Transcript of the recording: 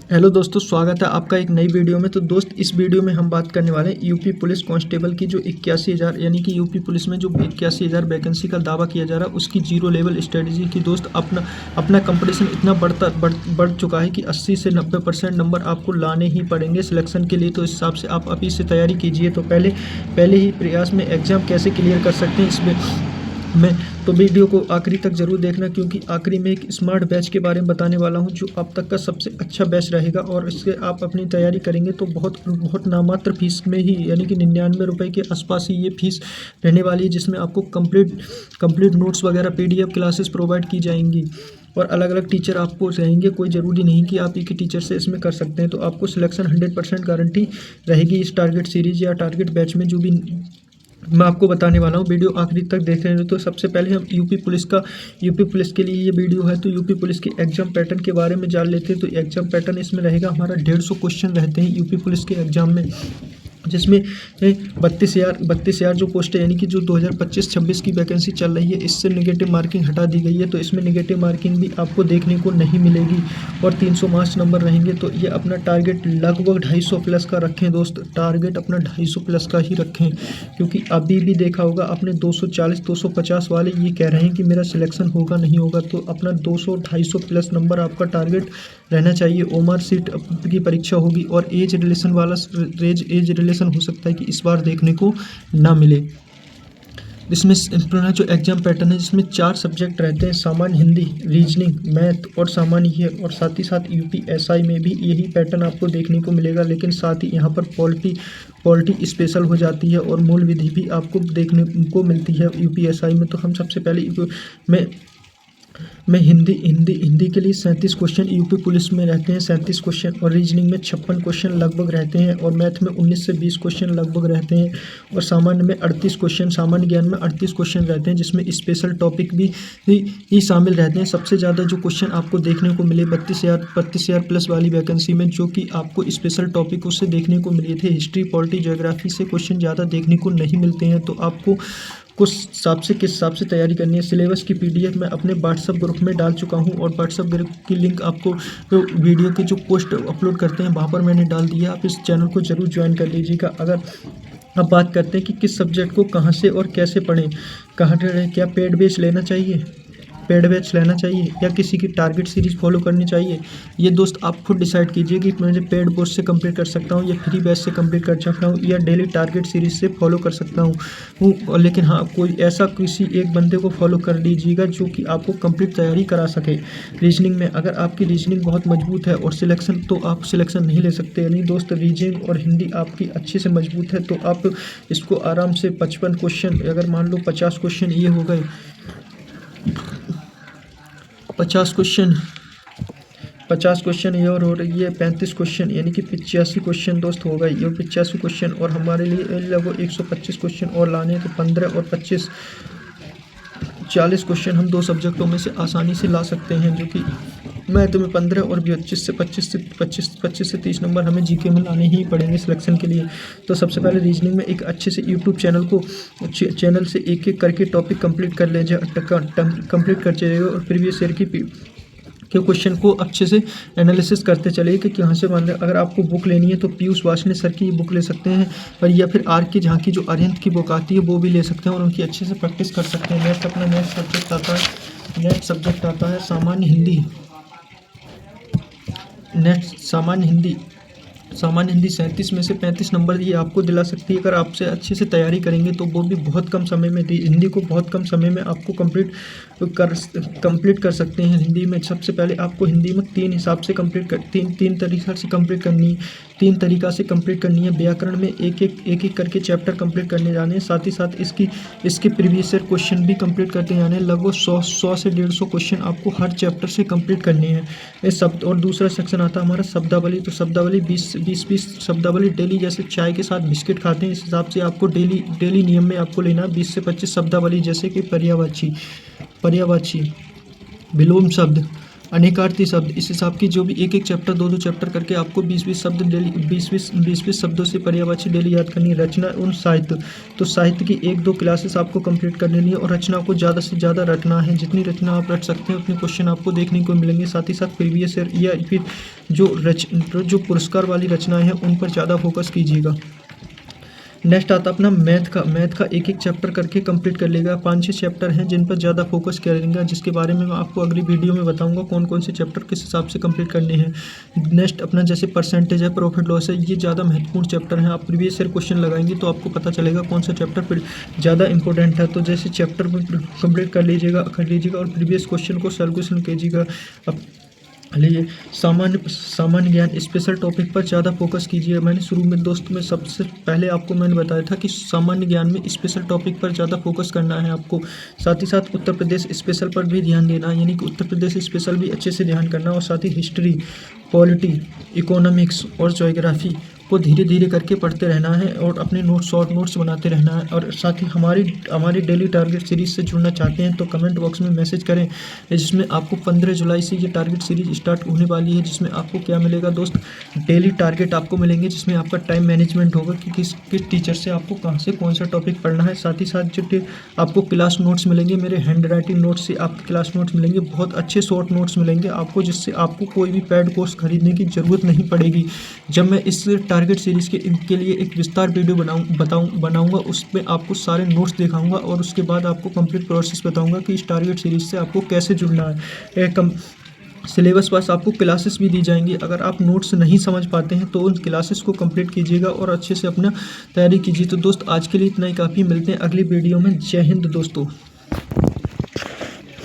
Hello दोस्तों, स्वागत है आपका एक नई वीडियो में। तो दोस्त, इस वीडियो में हम बात करने वाले हैं यूपी पुलिस कांस्टेबल की जो 81,000 यानी कि यूपी पुलिस में जो 81,000 वैकेंसी का दावा किया जा रहा है उसकी जीरो लेवल स्ट्रेटजी की। दोस्त, अपना कंपटीशन इतना बढ़ चुका है कि 80 से 90% नंबर आपको लाने ही पड़ेंगे सिलेक्शन के लिए। तो इस हिसाब से आप अभी से तैयारी कीजिए। तो पहले ही प्रयास में एग्ज़ाम कैसे क्लियर कर सकते हैं इसमें मैं तो वीडियो को आखिरी तक ज़रूर देखना, क्योंकि आखिरी में एक स्मार्ट बैच के बारे में बताने वाला हूं जो अब तक का सबसे अच्छा बैच रहेगा। और इससे आप अपनी तैयारी करेंगे तो बहुत बहुत नामात्र फीस में ही, यानी कि 99 रुपये के आसपास ही ये फीस रहने वाली है, जिसमें आपको कंप्लीट नोट्स वगैरह PDF क्लासेस प्रोवाइड की जाएंगी और अलग अलग टीचर आपको रहेंगे। कोई ज़रूरी नहीं कि आप एक ही टीचर से इसमें कर सकते हैं। तो आपको सिलेक्शन 100% गारंटी रहेगी इस टारगेट सीरीज या टारगेट बैच में, जो भी मैं आपको बताने वाला हूँ। वीडियो आखिरी तक देख रहे हैं। तो सबसे पहले हम यूपी पुलिस के लिए ये वीडियो है। तो यूपी पुलिस के एग्जाम पैटर्न के बारे में जान लेते हैं। तो एग्जाम पैटर्न इसमें रहेगा हमारा 150 क्वेश्चन रहते हैं यूपी पुलिस के एग्जाम में, जिसमें 32,000 जो पोस्ट है, यानी कि जो 2025-26 की वैकेंसी चल रही है, इससे नेगेटिव मार्किंग हटा दी गई है। तो इसमें नेगेटिव मार्किंग भी आपको देखने को नहीं मिलेगी और 300 मार्क्स नंबर रहेंगे। तो ये अपना टारगेट लगभग 250 प्लस का रखें दोस्त, टारगेट अपना 250 प्लस का ही रखें, क्योंकि अभी भी देखा होगा आपने 240-250 वाले ये कह रहे हैं कि मेरा सिलेक्शन होगा नहीं होगा। तो अपना 200-250 प्लस नंबर आपका टारगेट रहना चाहिए। ओमआर सीट की परीक्षा होगी और एज रिलेशन हो सकता है कि इस बार देखने को ना मिले। इसमें जो एग्जाम पैटर्न है, जिसमें 4 सब्जेक्ट रहते हैं: सामान्य, हिंदी, रीजनिंग, मैथ और सामान्य है। और साथ ही साथ UPSI में भी यही पैटर्न आपको देखने को मिलेगा, लेकिन साथ ही यहाँ पर पॉलिटी स्पेशल हो जाती है और मूल विधि भी आपको देखने को मिलती है UPSI में। तो हम सबसे पहले मैं हिंदी के लिए 37 क्वेश्चन यूपी पुलिस में रहते हैं, 37 क्वेश्चन। और रीजनिंग में 56 क्वेश्चन लगभग रहते हैं और मैथ में 19 से 20 क्वेश्चन लगभग रहते हैं। और सामान्य में 38 क्वेश्चन, सामान्य ज्ञान में 38 क्वेश्चन रहते हैं, जिसमें स्पेशल टॉपिक भी शामिल रहते हैं। सबसे ज़्यादा जो क्वेश्चन आपको देखने को मिले 32,000 प्लस वाली वैकेंसी में, जो कि आपको स्पेशल टॉपिक उससे देखने को मिले थे, हिस्ट्री, पॉलिटी, ज्योग्राफी से क्वेश्चन ज़्यादा देखने को नहीं मिलते हैं। तो आपको किस हिसाब से तैयारी करनी है। सिलेबस की PDF मैं अपने व्हाट्सएप ग्रुप में डाल चुका हूं और व्हाट्सएप ग्रुप की लिंक आपको वीडियो की जो पोस्ट अपलोड करते हैं वहां पर मैंने डाल दिया। आप इस चैनल को जरूर ज्वाइन कर लीजिएगा। अगर अब बात करते हैं कि किस सब्जेक्ट को कहां से और कैसे पढ़ें, क्या पेड बैच लेना चाहिए या किसी की टारगेट सीरीज फॉलो करनी चाहिए, ये दोस्त आप खुद डिसाइड कीजिए कि मैं पेड कोर्स से कंप्लीट कर सकता हूँ या फ्री बैच से कंप्लीट कर सकता हूँ या डेली टारगेट सीरीज से फॉलो कर सकता हूँ। लेकिन हाँ, कोई ऐसा किसी एक बंदे को फॉलो कर लीजिएगा जो कि आपको कंप्लीट तैयारी करा सके। रीजनिंग में अगर आपकी रीजनिंग बहुत मजबूत है और सिलेक्शन, तो आप सिलेक्शन नहीं ले सकते। यानी दोस्त, रीजनिंग और हिंदी आपकी अच्छे से मजबूत है तो आप इसको आराम से 55 क्वेश्चन, अगर मान लो 50 क्वेश्चन ये हो गए, 50 क्वेश्चन ये और हो रही है 35 क्वेश्चन, यानी कि 85 क्वेश्चन दोस्त हो गए। ये 85 क्वेश्चन और हमारे लिए लगभग 125 क्वेश्चन और लाने हैं। तो 15 और 25 40 क्वेश्चन हम 2 सब्जेक्टों में से आसानी से ला सकते हैं, जो कि मैथ में 15 और 25 से 30 नंबर हमें GK में लाने ही पड़ेंगे सिलेक्शन के लिए। तो सबसे पहले रीजनिंग में एक अच्छे से यूट्यूब चैनल से एक एक करके टॉपिक कंप्लीट कर जाइए और प्रीवियस ईयर के क्वेश्चन को अच्छे से एनालिसिस करते चलिए कि कहाँ से मान रहे। अगर आपको बुक लेनी है तो पीयूष वासने सर की बुक ले सकते हैं, और या फिर RK झांकी जो अरिहंत की बुक आती है वो भी ले सकते हैं और उनकी अच्छे से प्रैक्टिस कर सकते हैं। नेक्स्ट सब्जेक्ट आता है सामान्य हिंदी 37 में से 35 नंबर ये आपको दिला सकती है। अगर आपसे अच्छे से तैयारी करेंगे तो वो भी बहुत कम समय में हिंदी को बहुत कम समय में आपको कंप्लीट कर सकते हैं। हिंदी में सबसे पहले आपको हिंदी में 3 हिसाब से तीन तरीक़ा से कंप्लीट करनी है। 3 तरीक़ा से कंप्लीट करनी है। व्याकरण में एक एक करके चैप्टर कंप्लीट करने जाने हैं। साथ ही साथ इसके प्रीवियस ईयर क्वेश्चन भी कंप्लीट करते जाने हैं। लगभग 100 से 150 क्वेश्चन आपको हर चैप्टर से कंप्लीट करने हैं। और दूसरा सेक्शन आता है हमारा शब्दावली। तो शब्दावली 20 शब्दावली डेली, जैसे चाय के साथ बिस्किट खाते हैं, इस हिसाब से आपको डेली नियम में आपको लेना 20 से 25 शब्दावली, जैसे कि पर्यायवाची, विलोम शब्द, अनेकार्थी शब्द, इस हिसाब की जो भी एक चैप्टर 2 चैप्टर करके आपको 20 शब्द डेली 20 शब्दों से पर्यायवाची डेली याद करनी है। रचना एवं साहित्य, तो साहित्य की 1-2 क्लासेस आपको कंप्लीट कर लेनी है और रचना को ज़्यादा से ज़्यादा रटना है। जितनी रचना आप रट सकते हैं उतने क्वेश्चन आपको देखने को मिलेंगे। साथ ही साथ प्रीवियस ईयर या फिर जो पुरस्कार वाली रचनाएं हैं उन पर ज़्यादा फोकस कीजिएगा। नेक्स्ट आता अपना मैथ का एक चैप्टर करके कंप्लीट कर लेगा। 5-6 चैप्टर हैं जिन पर ज़्यादा फोकस करेंगे, जिसके बारे में मैं आपको अगली वीडियो में बताऊंगा कौन कौन से चैप्टर किस हिसाब से कंप्लीट करने हैं। नेक्स्ट अपना जैसे परसेंटेज है, प्रॉफिट लॉस है, ये ज़्यादा महत्वपूर्ण चैप्टर हैं। आप प्रीवियस ईयर क्वेश्चन लगाएंगे तो आपको पता चलेगा कौन सा चैप्टर फिर ज़्यादा इंपॉर्टेंट है। तो जैसे चैप्टर कंप्लीट कर लीजिएगा और प्रीवियस क्वेश्चन को सॉल्यूशन कीजिएगा। अब लिए सामान्य ज्ञान स्पेशल टॉपिक पर ज़्यादा फोकस कीजिए। मैंने शुरू में दोस्त में सबसे पहले आपको मैंने बताया था कि सामान्य ज्ञान में स्पेशल टॉपिक पर ज़्यादा फोकस करना है आपको। साथ ही साथ उत्तर प्रदेश स्पेशल पर भी ध्यान देना है, यानी कि उत्तर प्रदेश स्पेशल भी अच्छे से ध्यान करना, और साथ ही हिस्ट्री, पॉलिटी, इकोनॉमिक्स और ज्योग्राफी को धीरे धीरे करके पढ़ते रहना है और अपने शॉर्ट नोट्स बनाते रहना है। और साथ ही हमारी डेली टारगेट सीरीज से जुड़ना चाहते हैं तो कमेंट बॉक्स में मैसेज करें, जिसमें आपको 15 जुलाई से ये टारगेट सीरीज स्टार्ट होने वाली है, जिसमें आपको क्या मिलेगा दोस्त, डेली टारगेट आपको मिलेंगे, जिसमें आपका टाइम मैनेजमेंट होगा कि किस टीचर से आपको कहाँ से कौन सा टॉपिक पढ़ना है। साथ ही साथ जो आपको क्लास नोट्स मिलेंगे, मेरे हैंड राइटिंग नोट्स से आपके क्लास नोट्स मिलेंगे, बहुत अच्छे शॉर्ट नोट्स मिलेंगे आपको, जिससे आपको कोई भी पैड कोर्स खरीदने की ज़रूरत नहीं पड़ेगी। जब मैं इस टारगेट सीरीज़ के लिए एक विस्तार वीडियो बनाऊंगा, उसमें आपको सारे नोट्स दिखाऊंगा और उसके बाद आपको कंप्लीट प्रोसेस बताऊंगा कि इस टारगेट सीरीज से आपको कैसे जुड़ना है। सिलेबस पास आपको क्लासेस भी दी जाएंगी। अगर आप नोट्स नहीं समझ पाते हैं तो उन क्लासेस को कंप्लीट कीजिएगा और अच्छे से अपना तैयारी कीजिए। तो दोस्त आज के लिए इतना ही काफ़ी, मिलते हैं अगली वीडियो में। जय हिंद दोस्तों।